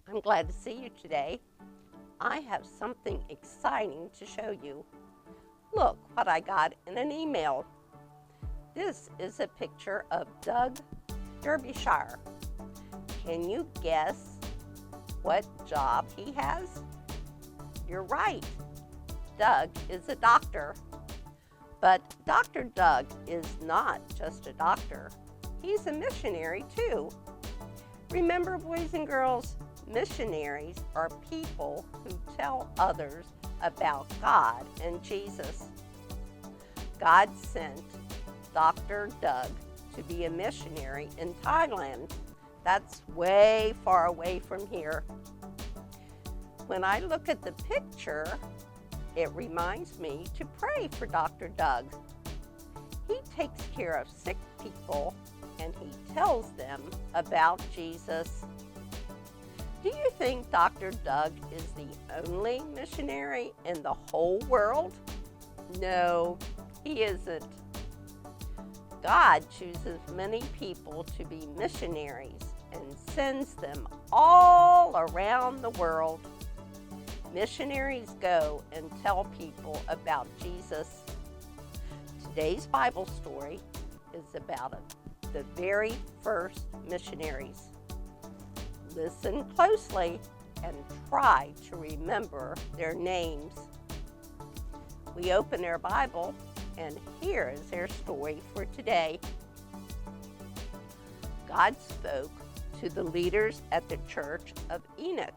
I'm glad to see you today. I have something exciting to show you. Look what I got in an email. This is a picture of Doug Derbyshire. Can you guess what job he has? You're right. Doug is a doctor. But Dr. Doug is not just a doctor. He's a missionary too. Remember, boys and girls, missionaries are people who tell others about God and Jesus. God sent Dr. Doug to be a missionary in Thailand. That's way far away from here. When I look at the picture, it reminds me to pray for Dr. Doug. He takes care of sick people and he tells them about Jesus. Do you think Dr. Doug is the only missionary in the whole world? No, he isn't. God chooses many people to be missionaries and sends them all around the world. Missionaries go and tell people about Jesus. Today's Bible story is about the very first missionaries. Listen closely and try to remember their names. We open their Bible, and here is their story for today. God spoke to the leaders at the church of Enoch.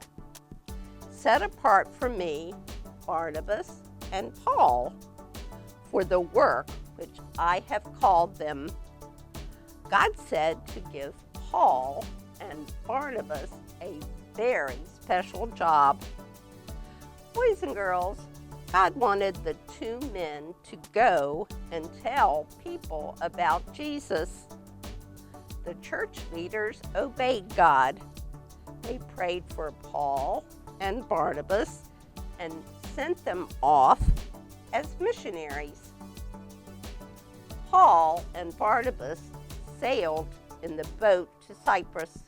Set apart for me Barnabas and Paul for the work which I have called them. God said to give Paul and Barnabas a very special job. Boys and girls, God wanted the two men to go and tell people about Jesus. The church leaders obeyed God. They prayed for Paul and Barnabas and sent them off as missionaries. Paul and Barnabas sailed in the boat to Cyprus.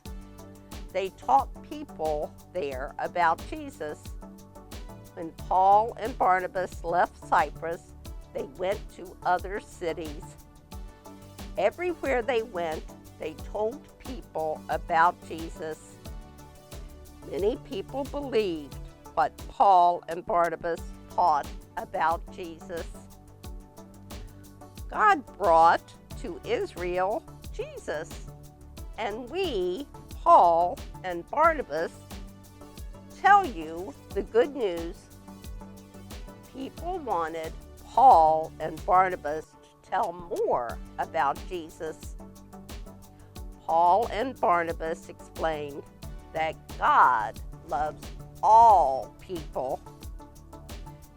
They taught people there about Jesus. When Paul and Barnabas left Cyprus, they went to other cities. Everywhere they went, they told people about Jesus. Many people believed what Paul and Barnabas taught about Jesus. God brought to Israel Jesus, and we, Paul and Barnabas, tell you the good news. People wanted Paul and Barnabas to tell more about Jesus. Paul and Barnabas explained that God loves all people.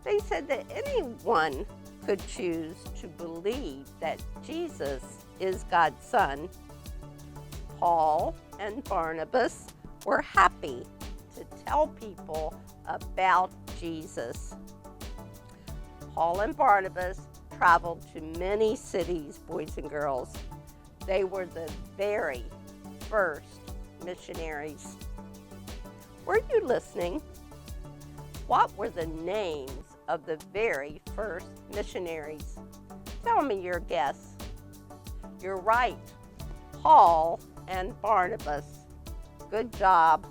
They said that anyone could choose to believe that Jesus is God's Son. Paul and Barnabas were happy to tell people about Jesus. Paul and Barnabas traveled to many cities, boys and girls. They were the very first missionaries. Were you listening? What were the names of the very first missionaries? Tell me your guess. You're right, Paul and Barnabas. Good job.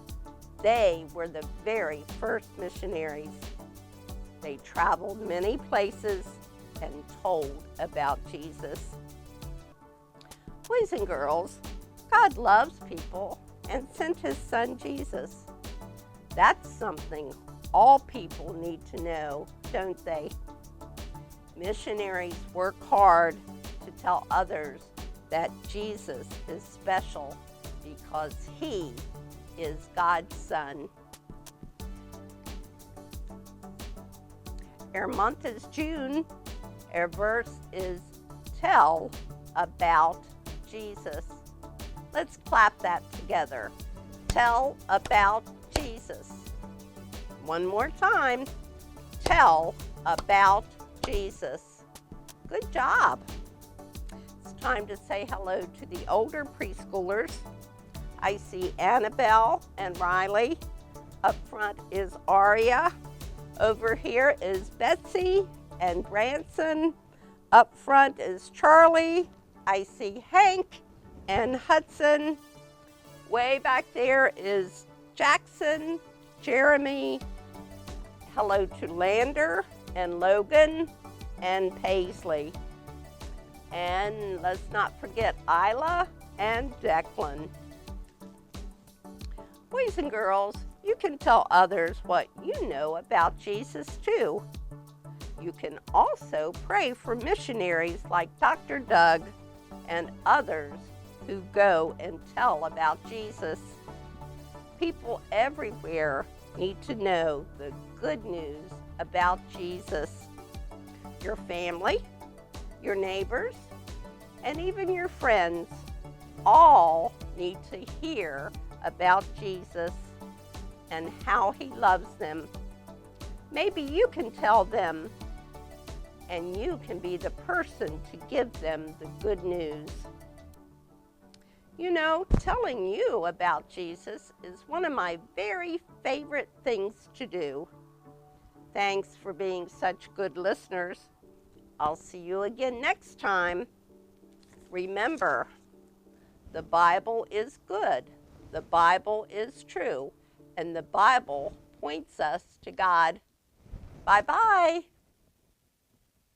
They were the very first missionaries. They traveled many places and told about Jesus. Boys and girls, God loves people and sent his son Jesus. That's something all people need to know, don't they? Missionaries work hard to tell others that Jesus is special because he is God's Son. Our month is June. Our verse is tell about Jesus. Let's clap that together. Tell about Jesus. One more time. Tell about Jesus. Good job. It's time to say hello to the older preschoolers. I see Annabelle and Riley. Up front is Aria. Over here is Betsy and Branson. Up front is Charlie. I see Hank and Hudson. Way back there is Jackson, Jeremy. Hello to Lander and Logan and Paisley. And let's not forget Isla and Declan. Boys and girls, you can tell others what you know about Jesus too. You can also pray for missionaries like Dr. Doug and others who go and tell about Jesus. People everywhere need to know the good news about Jesus. Your family, your neighbors, and even your friends all need to hear about Jesus and how he loves them. Maybe you can tell them, and you can be the person to give them the good news. You know, telling you about Jesus is one of my very favorite things to do. Thanks for being such good listeners. I'll see you again next time. Remember, the Bible is good, the Bible is true, and the Bible points us to God. Bye-bye.